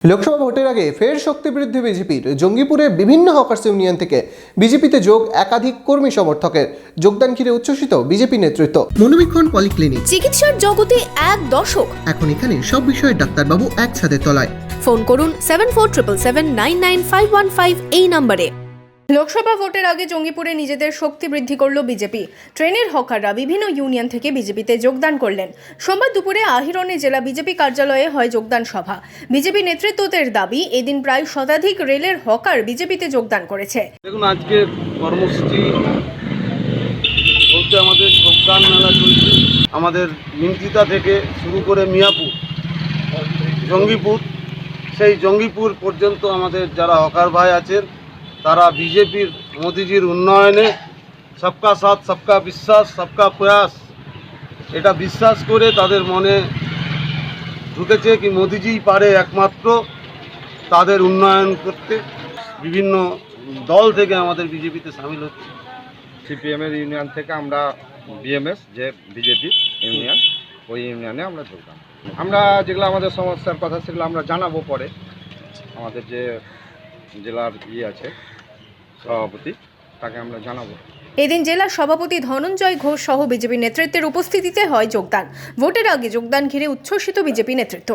লোকসভা ভোটের আগে ফের শক্তি বৃদ্ধি বিজেপির। জঙ্গিপুরে বিভিন্ন হকার্স ইউনিয়ন থেকে বিজেপিতে যোগ একাধিক কর্মী সমর্থকের। যোগদান ঘিরে উচ্ছ্বসিত বিজেপি নেতৃত্ব। মনোবীক্ষণ পলিক্লিনিক, চিকিৎসার জগতে এক দশক। এখন এখানে সব বিষয়ে ডাক্তারবাবু এক ছাদের তলায়। ফোন করুন 7477799515 এই নম্বরে। লোকসভা ভোটের আগে জঙ্গিপুরে নিজেদের শক্তি বৃদ্ধি করল বিজেপি। ট্রেনের হকাররা বিভিন্ন ইউনিয়ন থেকে বিজেপিতে যোগদান করলেন। সোমবার দুপুরে আহিরনে জেলা বিজেপি কার্যালয়ে হয় যোগদান সভা। বিজেপি নেতৃত্বদের দাবি, এদিন প্রায় শতাধিক রেলের হকার বিজেপিতে যোগদান করেছে। দেখুন, আজকের কর্মসূচি বলতে আমাদের যোগদান মেলা চলছে। আমাদের নিমতিতা থেকে শুরু করে মিয়াপুর, জঙ্গিপুর, সেই জঙ্গিপুর পর্যন্ত আমাদের যারা হকার ভাই আছেন তারা বিজেপির মোদিজির উন্নয়নে সবকা সাথ সবকা বিশ্বাস সবকা প্রয়াস এটা বিশ্বাস করে তাদের মনে ঢুকেছে কি মোদিজিই পারে একমাত্র তাদের উন্নয়ন করতে। বিভিন্ন দল থেকে আমাদের বিজেপিতে সামিল হচ্ছে। সিপিএমের ইউনিয়ন থেকে আমরা বিএমএস যে বিজেপি ইউনিয়ন, ওই ইউনিয়নে আমরা যোগদান। আমরা যেগুলো আমাদের সমস্যার কথা সেগুলো আমরা জানাবো পরে। আমাদের যে জেলার আছে সভাপতি, তাকে আমরা জানাবো। এদিন জেলা সভাপতি ধনঞ্জয় ঘোষ সহ বিজেপি নেতৃত্বের উপস্থিতিতে হয় যোগদান। ভোটের আগে যোগদান ঘিরে উচ্ছ্বসিত বিজেপি নেতৃত্ব।